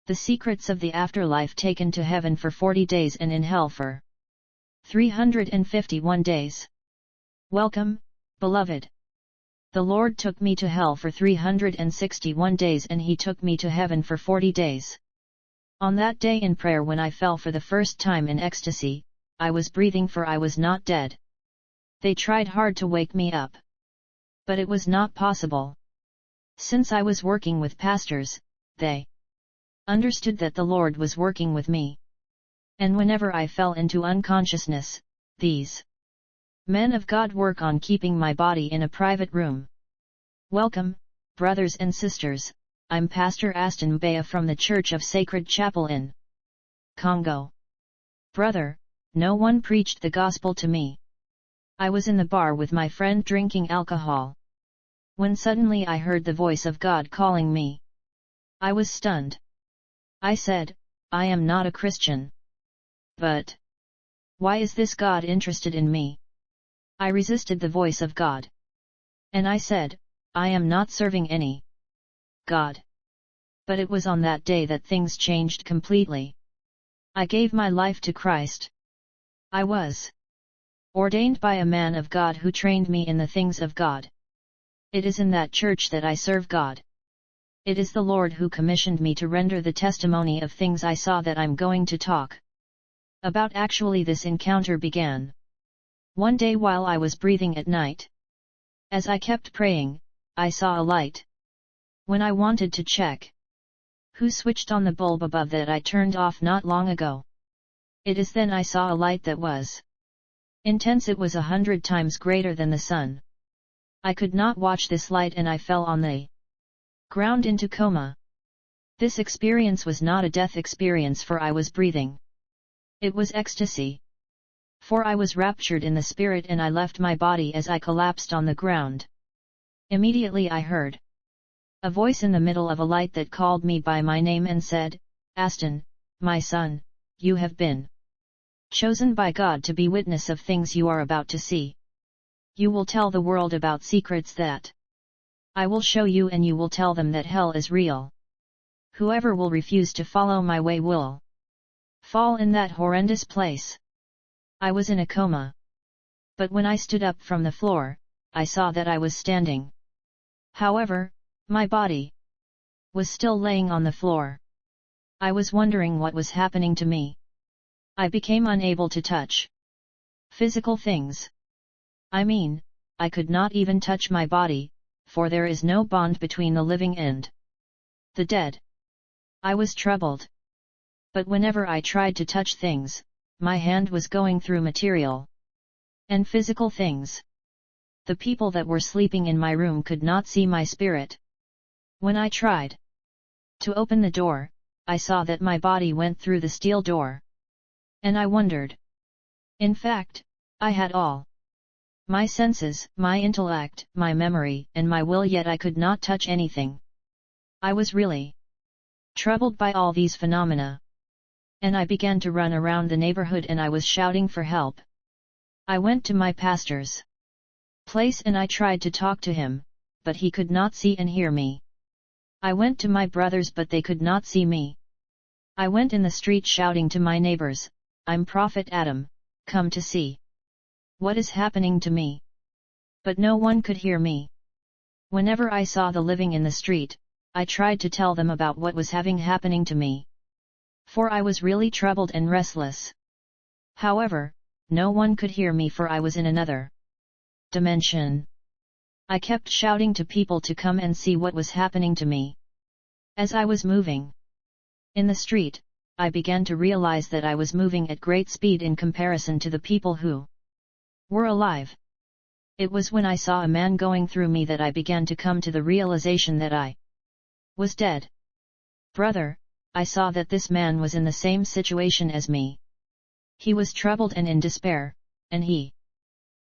The secrets of the afterlife, taken to heaven for 40 days and in hell for 351 days. Welcome, beloved. The Lord took me to hell for 361 days and He took me to heaven for 40 days. On that day in prayer, when I fell for the first time in ecstasy, I was breathing, for I was not dead. They tried hard to wake me up. But it was not possible. Since I was working with pastors, they understood that the Lord was working with me. And whenever I fell into unconsciousness, these men of God work on keeping my body in a private room. Welcome, brothers and sisters. I'm Pastor Aston Mbaya from the Church of Sacred Chapel in Congo. Brother, no one preached the gospel to me. I was in the bar with my friend drinking alcohol, when suddenly I heard the voice of God calling me. I was stunned. I said, I am not a Christian. But why is this God interested in me? I resisted the voice of God. And I said, I am not serving any God. But it was on that day that things changed completely. I gave my life to Christ. I was ordained by a man of God who trained me in the things of God. It is in that church that I serve God. It is the Lord who commissioned me to render the testimony of things I saw that I'm going to talk about. Actually, this encounter began one day while I was breathing at night. As I kept praying, I saw a light. When I wanted to check who switched on the bulb above that I turned off not long ago, it is then I saw a light that was intense. It was 100 times greater than the sun. I could not watch this light and I fell on the ground into coma. This experience was not a death experience, for I was breathing. It was ecstasy. For I was raptured in the spirit and I left my body as I collapsed on the ground. Immediately I heard a voice in the middle of a light that called me by my name and said, Aston, my son, you have been chosen by God to be witness of things you are about to see. You will tell the world about secrets that I will show you, and you will tell them that hell is real. Whoever will refuse to follow my way will fall in that horrendous place. I was in a coma. But when I stood up from the floor, I saw that I was standing. However, my body was still laying on the floor. I was wondering what was happening to me. I became unable to touch physical things. I mean, I could not even touch my body, for there is no bond between the living and the dead. I was troubled. But whenever I tried to touch things, my hand was going through material and physical things. The people that were sleeping in my room could not see my spirit. When I tried to open the door, I saw that my body went through the steel door. And I wondered. In fact, I had all my senses, my intellect, my memory, and my will, yet I could not touch anything. I was really troubled by all these phenomena. And I began to run around the neighborhood and I was shouting for help. I went to my pastor's place and I tried to talk to him, but he could not see and hear me. I went to my brothers, but they could not see me. I went in the street shouting to my neighbors, I'm Prophet Adam, come to see what is happening to me. But no one could hear me. Whenever I saw the living in the street, I tried to tell them about what was happening to me. For I was really troubled and restless. However, no one could hear me, for I was in another dimension. I kept shouting to people to come and see what was happening to me. As I was moving in the street, I began to realize that I was moving at great speed in comparison to the people who were alive. It was when I saw a man going through me that I began to come to the realization that I was dead. Brother, I saw that this man was in the same situation as me. He was troubled and in despair, and he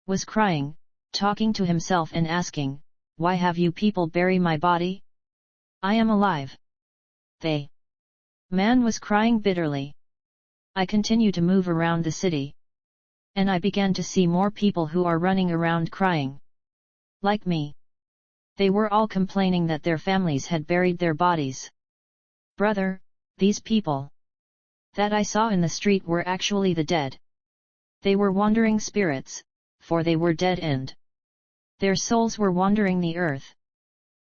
was crying, talking to himself and asking, why have you people bury my body? I am alive. The man was crying bitterly. I continue to move around the city. And I began to see more people who are running around crying like me. They were all complaining that their families had buried their bodies. Brother, these people that I saw in the street were actually the dead. They were wandering spirits, for they were dead and their souls were wandering the earth.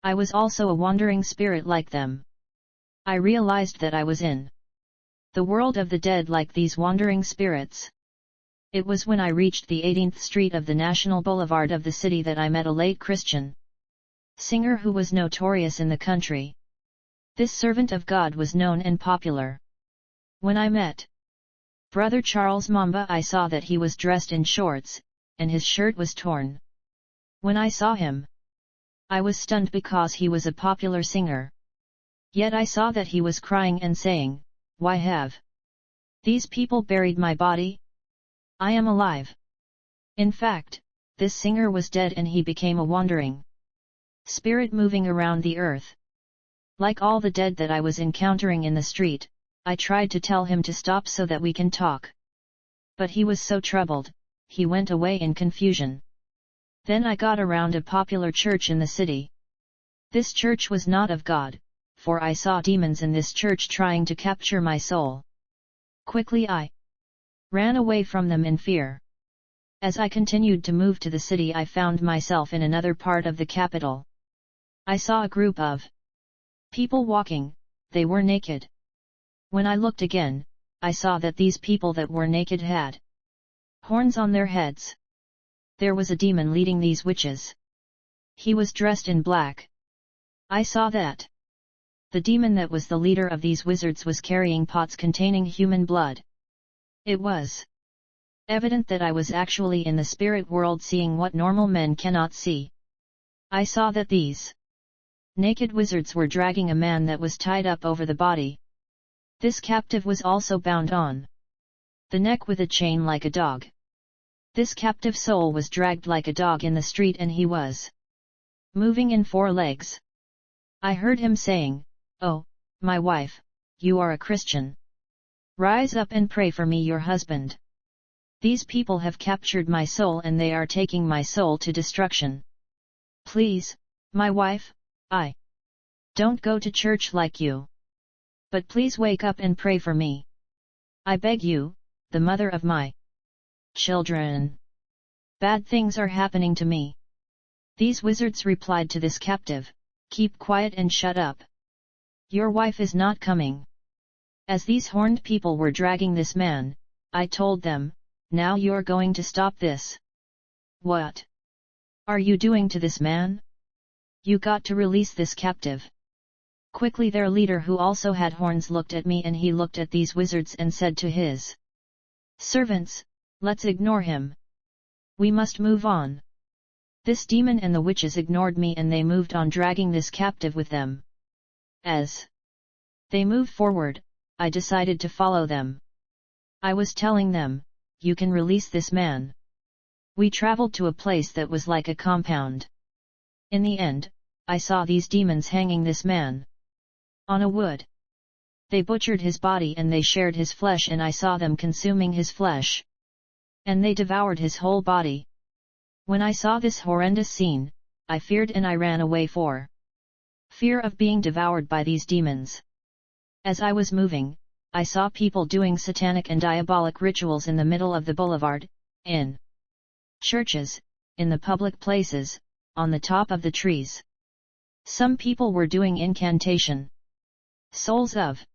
I was also a wandering spirit like them. I realized that I was in the world of the dead like these wandering spirits. It was when I reached the 18th Street of the National Boulevard of the city that I met a late Christian singer who was notorious in the country. This servant of God was known and popular. When I met Brother Charles Mamba, I saw that he was dressed in shorts, and his shirt was torn. When I saw him, I was stunned because he was a popular singer. Yet I saw that he was crying and saying, "Why have these people buried my body? I am alive." In fact, this singer was dead and he became a wandering spirit moving around the earth. Like all the dead that I was encountering in the street, I tried to tell him to stop so that we can talk. But he was so troubled, he went away in confusion. Then I got around a popular church in the city. This church was not of God, for I saw demons in this church trying to capture my soul. Quickly I ran away from them in fear. As I continued to move to the city, I found myself in another part of the capital. I saw a group of people walking, they were naked. When I looked again, I saw that these people that were naked had horns on their heads. There was a demon leading these witches. He was dressed in black. I saw that the demon that was the leader of these wizards was carrying pots containing human blood. It was evident that I was actually in the spirit world seeing what normal men cannot see. I saw that these naked wizards were dragging a man that was tied up over the body. This captive was also bound on the neck with a chain like a dog. This captive soul was dragged like a dog in the street and he was moving in 4 legs. I heard him saying, "Oh, my wife, you are a Christian. Rise up and pray for me, your husband. These people have captured my soul and they are taking my soul to destruction. Please, my wife, I don't go to church like you. But please wake up and pray for me. I beg you, the mother of my children. Bad things are happening to me." These wizards replied to this captive, "Keep quiet and shut up. Your wife is not coming." As these horned people were dragging this man, I told them, "Now you're going to stop this. What are you doing to this man? You got to release this captive." Quickly their leader, who also had horns, looked at me and he looked at these wizards and said to his servants, "Let's ignore him. We must move on." This demon and the witches ignored me and they moved on, dragging this captive with them. As they moved forward, I decided to follow them. I was telling them, "You can release this man." We traveled to a place that was like a compound. In the end, I saw these demons hanging this man on a wood. They butchered his body and they shared his flesh, and I saw them consuming his flesh. And they devoured his whole body. When I saw this horrendous scene, I feared and I ran away for fear of being devoured by these demons. As I was moving, I saw people doing satanic and diabolic rituals in the middle of the boulevard, in churches, in the public places, on the top of the trees. Some people were doing incantation. Souls of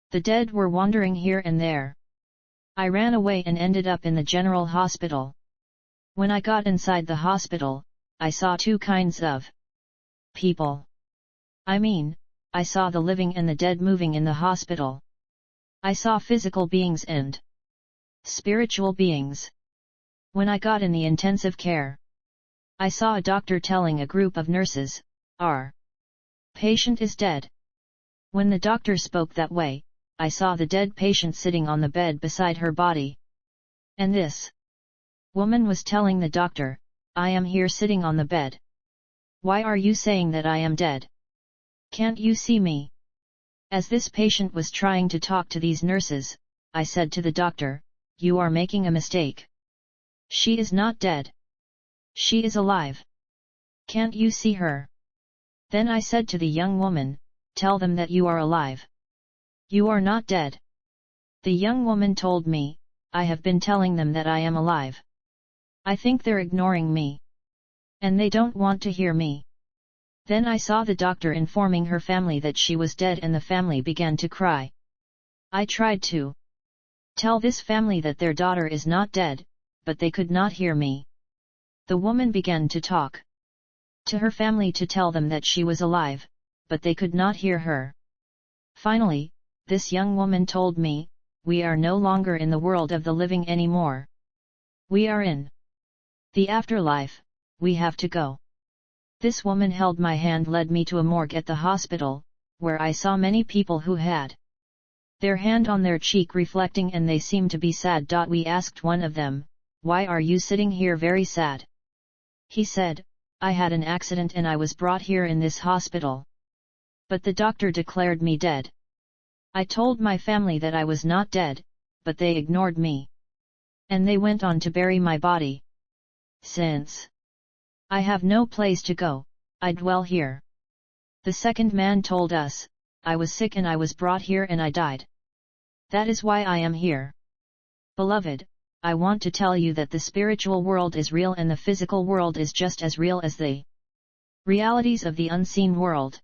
the dead were wandering here and there. I ran away and ended up in the general hospital. When I got inside the hospital, I saw 2 kinds of people. I mean, I saw the living and the dead moving in the hospital. I saw physical beings and spiritual beings. When I got in the intensive care, I saw a doctor telling a group of nurses, "Our patient is dead." When the doctor spoke that way, I saw the dead patient sitting on the bed beside her body. And this woman was telling the doctor, "I am here sitting on the bed. Why are you saying that I am dead? Can't you see me?" As this patient was trying to talk to these nurses, I said to the doctor, "You are making a mistake. She is not dead. She is alive. Can't you see her?" Then I said to the young woman, "Tell them that you are alive." You are not dead. The young woman told me, I have been telling them that I am alive. I think they're ignoring me. And they don't want to hear me. Then I saw the doctor informing her family that she was dead and the family began to cry. I tried to tell this family that their daughter is not dead, but they could not hear me. The woman began to talk to her family to tell them that she was alive, but they could not hear her. Finally, this young woman told me, we are no longer in the world of the living anymore. We are in the afterlife, we have to go. This woman held my hand, led me to a morgue at the hospital, where I saw many people who had their hand on their cheek reflecting and they seemed to be sad. We asked one of them, why are you sitting here very sad? He said, I had an accident and I was brought here in this hospital. But the doctor declared me dead. I told my family that I was not dead, but they ignored me. And they went on to bury my body. Since I have no place to go, I dwell here. The second man told us, I was sick and I was brought here and I died. That is why I am here. Beloved, I want to tell you that the spiritual world is real and the physical world is just as real as the realities of the unseen world.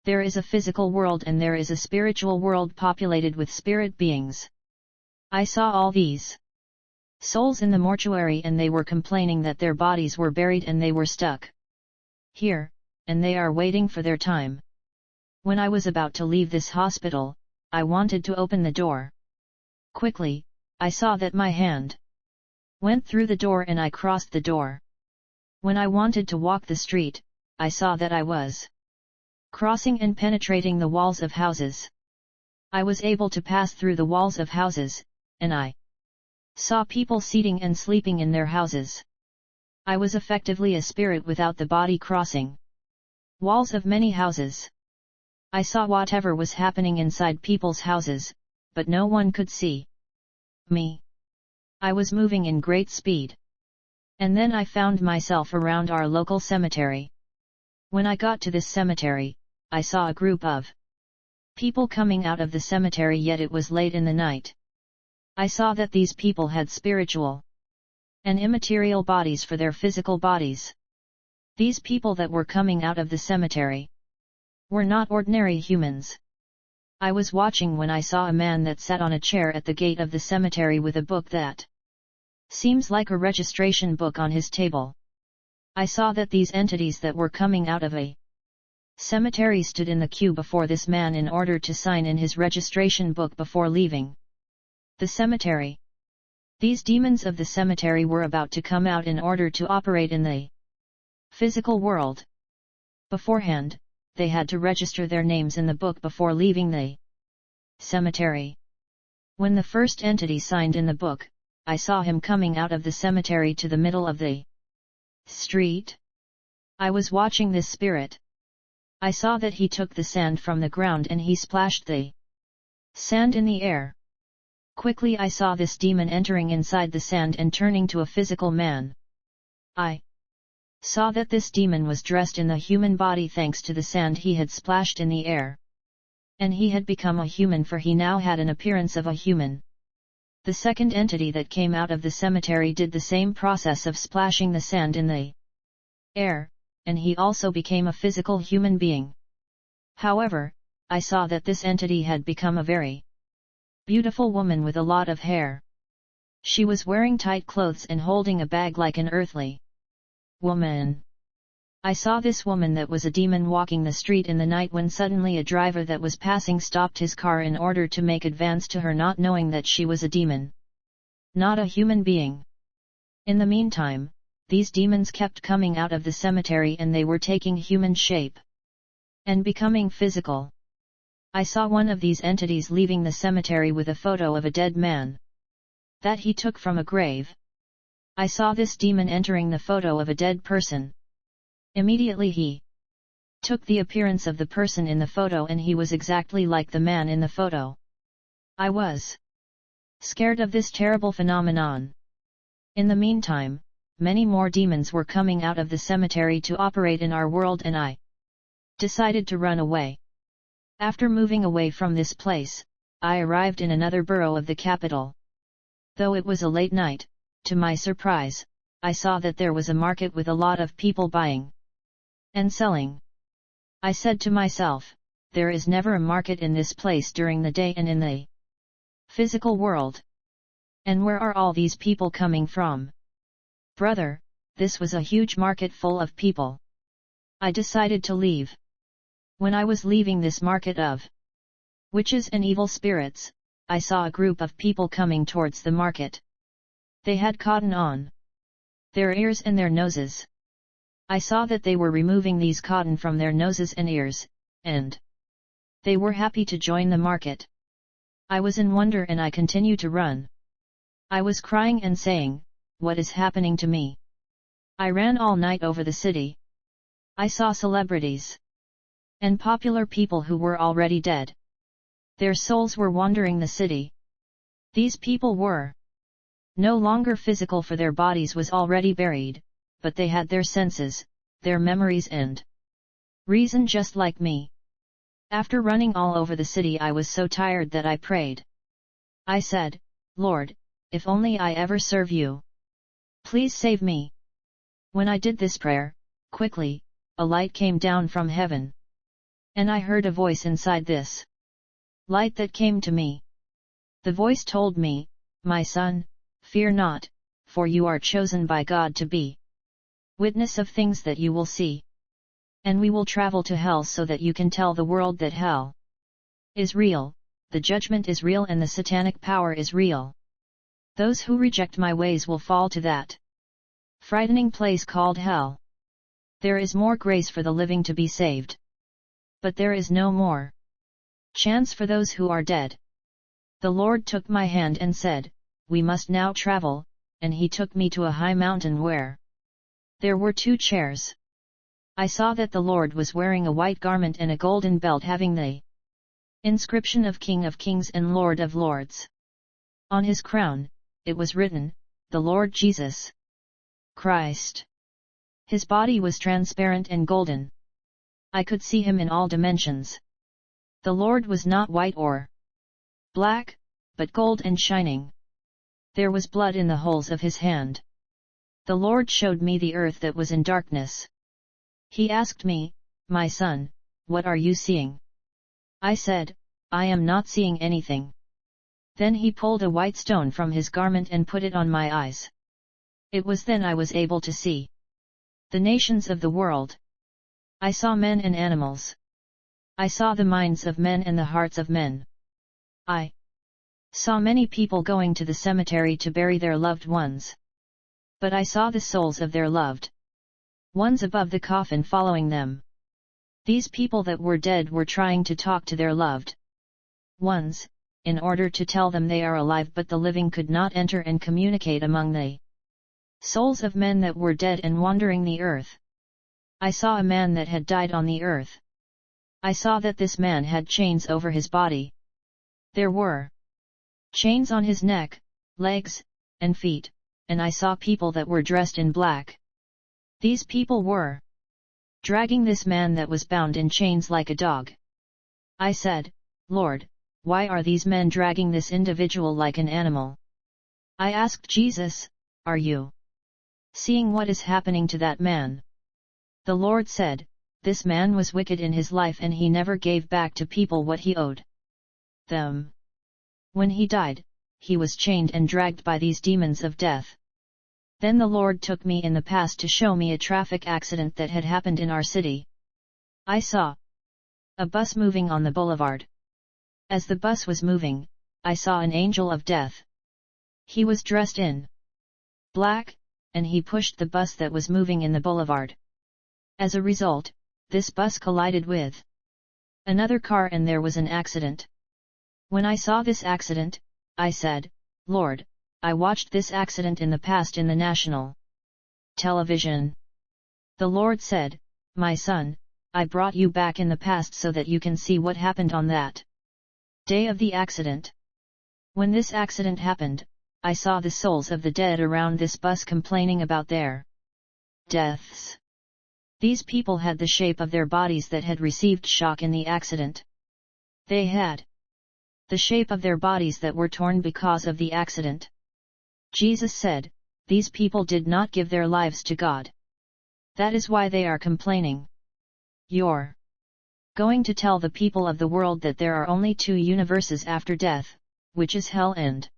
There is a physical world and there is a spiritual world populated with spirit beings. I saw all these souls in the mortuary and they were complaining that their bodies were buried and they were stuck here, and they are waiting for their time. When I was about to leave this hospital, I wanted to open the door. Quickly, I saw that my hand went through the door and I crossed the door. When I wanted to walk the street, I saw that I was crossing and penetrating the walls of houses. I was able to pass through the walls of houses, and I saw people seating and sleeping in their houses. I was effectively a spirit without the body crossing walls of many houses. I saw whatever was happening inside people's houses, but no one could see me. I was moving in great speed. And then I found myself around our local cemetery. When I got to this cemetery, I saw a group of people coming out of the cemetery, yet it was late in the night. I saw that these people had spiritual and immaterial bodies for their physical bodies. These people that were coming out of the cemetery were not ordinary humans. I was watching when I saw a man that sat on a chair at the gate of the cemetery with a book that seems like a registration book on his table. I saw that these entities that were coming out of a cemetery stood in the queue before this man in order to sign in his registration book before leaving the cemetery. These demons of the cemetery were about to come out in order to operate in the physical world. Beforehand, they had to register their names in the book before leaving the cemetery. When the first entity signed in the book, I saw him coming out of the cemetery to the middle of the street. I was watching this spirit. I saw that he took the sand from the ground and he splashed the sand in the air. Quickly I saw this demon entering inside the sand and turning to a physical man. I saw that this demon was dressed in the human body thanks to the sand he had splashed in the air. And he had become a human, for he now had an appearance of a human. The second entity that came out of the cemetery did the same process of splashing the sand in the air, and he also became a physical human being. However, I saw that this entity had become a very beautiful woman with a lot of hair. She was wearing tight clothes and holding a bag like an earthly woman. I saw this woman that was a demon walking the street in the night when suddenly a driver that was passing stopped his car in order to make advance to her, not knowing that she was a demon, not a human being. In the meantime, these demons kept coming out of the cemetery and they were taking human shape and becoming physical. I saw one of these entities leaving the cemetery with a photo of a dead man that he took from a grave. I saw this demon entering the photo of a dead person. Immediately he took the appearance of the person in the photo and he was exactly like the man in the photo. I was scared of this terrible phenomenon. In the meantime, many more demons were coming out of the cemetery to operate in our world and I decided to run away. After moving away from this place, I arrived in another borough of the capital. Though it was a late night, to my surprise, I saw that there was a market with a lot of people buying and selling. I said to myself, there is never a market in this place during the day and in the physical world. And where are all these people coming from? Brother, this was a huge market full of people. I decided to leave. When I was leaving this market of witches and evil spirits, I saw a group of people coming towards the market. They had cotton on their ears and their noses. I saw that they were removing these cotton from their noses and ears, and they were happy to join the market. I was in wonder and I continued to run. I was crying and saying, what is happening to me? I ran all night over the city. I saw celebrities and popular people who were already dead. Their souls were wandering the city. These people were no longer physical, for their bodies was already buried, but they had their senses, their memories and reason just like me. After running all over the city, I was so tired that I prayed. I said, Lord, if only I ever serve you. Please save me. When I did this prayer, quickly, a light came down from heaven. And I heard a voice inside this light that came to me. The voice told me, my son, fear not, for you are chosen by God to be witness of things that you will see. And we will travel to hell so that you can tell the world that hell is real, the judgment is real, and the satanic power is real. Those who reject my ways will fall to that frightening place called hell. There is more grace for the living to be saved. But there is no more chance for those who are dead. The Lord took my hand and said, we must now travel, and he took me to a high mountain where there were 2 chairs. I saw that the Lord was wearing a white garment and a golden belt having the inscription of King of Kings and Lord of Lords. On his crown, it was written, the Lord Jesus Christ. His body was transparent and golden. I could see him in all dimensions. The Lord was not white or black, but gold and shining. There was blood in the holes of his hand. The Lord showed me the earth that was in darkness. He asked me, my son, what are you seeing? I said, I am not seeing anything. Then he pulled a white stone from his garment and put it on my eyes. It was then I was able to see the nations of the world. I saw men and animals. I saw the minds of men and the hearts of men. I saw many people going to the cemetery to bury their loved ones. But I saw the souls of their loved ones above the coffin following them. These people that were dead were trying to talk to their loved ones, in order to tell them they are alive, but the living could not enter and communicate among the souls of men that were dead and wandering the earth. I saw a man that had died on the earth. I saw that this man had chains over his body. There were chains on his neck, legs, and feet, and I saw people that were dressed in black. These people were dragging this man that was bound in chains like a dog. I said, Lord, why are these men dragging this individual like an animal? I asked Jesus, are you seeing what is happening to that man? The Lord said, this man was wicked in his life and he never gave back to people what he owed them. When he died, he was chained and dragged by these demons of death. Then the Lord took me in the past to show me a traffic accident that had happened in our city. I saw a bus moving on the boulevard. As the bus was moving, I saw an angel of death. He was dressed in black, and he pushed the bus that was moving in the boulevard. As a result, this bus collided with another car and there was an accident. When I saw this accident, I said, Lord, I watched this accident in the past in the national television. The Lord said, my son, I brought you back in the past so that you can see what happened on that day of the accident. When this accident happened, I saw the souls of the dead around this bus complaining about their deaths. These people had the shape of their bodies that had received shock in the accident. They had the shape of their bodies that were torn because of the accident. Jesus said, these people did not give their lives to God. That is why they are complaining. You're going to tell the people of the world that there are only two universes after death, which is hell and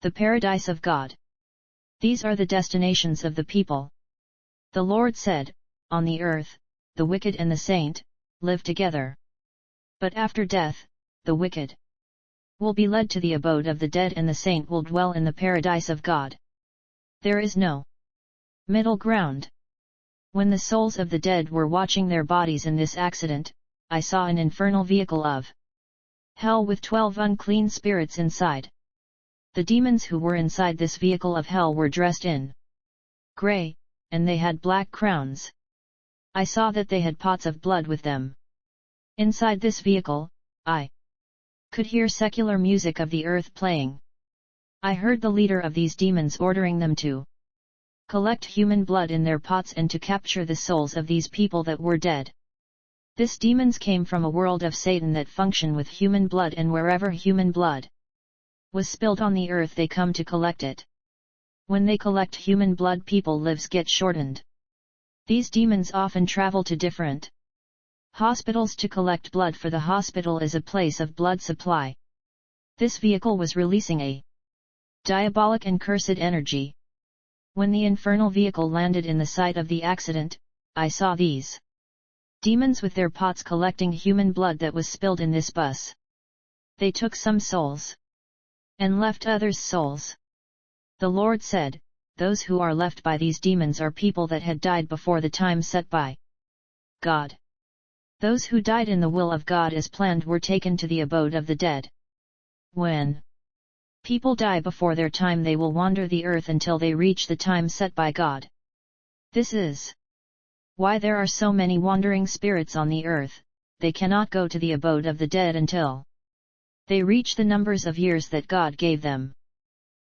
the paradise of God. These are the destinations of the people. The Lord said, on the earth, the wicked and the saint live together. But after death, the wicked will be led to the abode of the dead and the saint will dwell in the paradise of God. There is no middle ground. When the souls of the dead were watching their bodies in this accident, I saw an infernal vehicle of hell with 12 unclean spirits inside. The demons who were inside this vehicle of hell were dressed in gray, and they had black crowns. I saw that they had pots of blood with them. Inside this vehicle, I could hear secular music of the earth playing. I heard the leader of these demons ordering them to collect human blood in their pots and to capture the souls of these people that were dead. These demons came from a world of Satan that function with human blood, and wherever human blood was spilled on the earth they come to collect it. When they collect human blood, people lives get shortened. These demons often travel to different hospitals to collect blood, for the hospital is a place of blood supply. This vehicle was releasing a diabolic and cursed energy. When the infernal vehicle landed in the site of the accident, I saw these demons with their pots collecting human blood that was spilled in this bus. They took some souls and left others' souls. The Lord said, those who are left by these demons are people that had died before the time set by God. Those who died in the will of God as planned were taken to the abode of the dead. When people die before their time, they will wander the earth until they reach the time set by God. This is why there are so many wandering spirits on the earth. They cannot go to the abode of the dead until they reach the numbers of years that God gave them.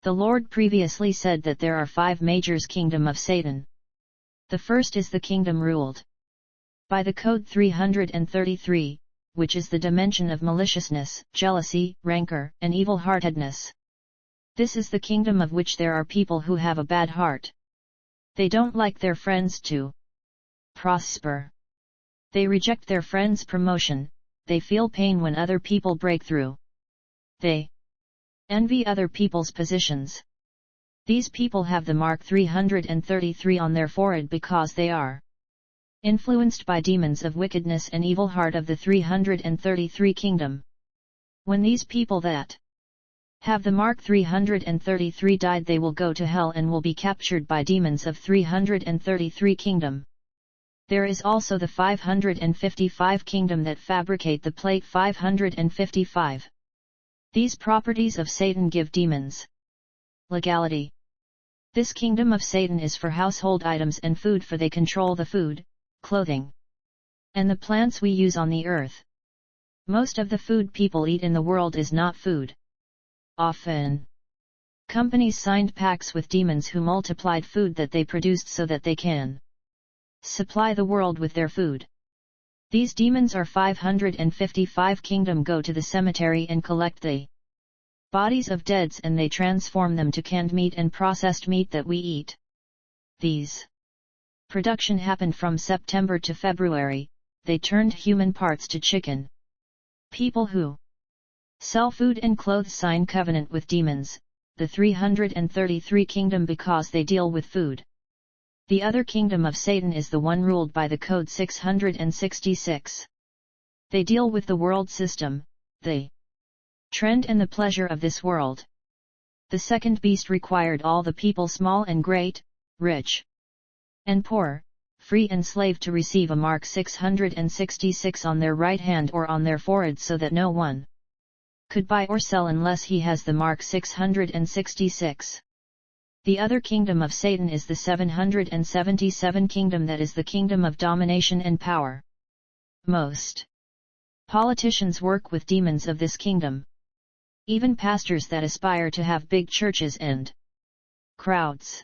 The Lord previously said that there are 5 major kingdoms of Satan. The first is the kingdom ruled by the code 333, which is the dimension of maliciousness, jealousy, rancor, and evil-heartedness. This is the kingdom of which there are people who have a bad heart. They don't like their friends to prosper. They reject their friends' promotion. They feel pain when other people break through. They envy other people's positions. These people have the mark 333 on their forehead because they are influenced by demons of wickedness and evil heart of the 333 kingdom. When these people that have the mark 333 died, they will go to hell and will be captured by demons of 333 kingdom. There is also the 555 kingdom that fabricate the plate 555. These properties of Satan give demons legality. This kingdom of Satan is for household items and food, for they control the food, clothing, and the plants we use on the earth. Most of the food people eat in the world is not food. Often, companies signed pacts with demons who multiplied food that they produced so that they can supply the world with their food. These demons are 555 kingdom go to the cemetery and collect the bodies of deads, and they transform them to canned meat and processed meat that we eat. These production happened from September to February. They turned human parts to chicken. People who sell food and clothes sign covenant with demons, the 333 kingdom, because they deal with food. The other kingdom of Satan is the one ruled by the code 666. They deal with the world system, the trend and the pleasure of this world. The second beast required all the people, small and great, rich and poor, free and slave, to receive a mark 666 on their right hand or on their forehead, so that no one could buy or sell unless he has the mark 666. The other kingdom of Satan is the 777 kingdom, that is the kingdom of domination and power. Most politicians work with demons of this kingdom. Even pastors that aspire to have big churches and crowds.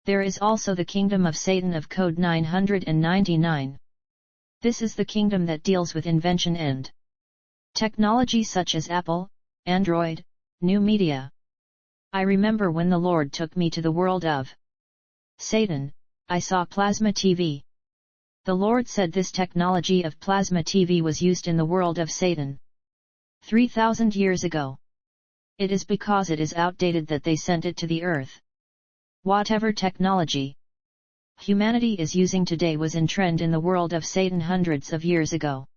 There is also the kingdom of Satan of code 999. This is the kingdom that deals with invention and Technology such as Apple, Android, new media. I remember when the Lord took me to the world of Satan, I saw plasma TV. The Lord said this technology of plasma TV was used in the world of Satan 3,000 years ago. It is because it is outdated that they sent it to the earth. Whatever technology humanity is using today was in trend in the world of Satan hundreds of years ago.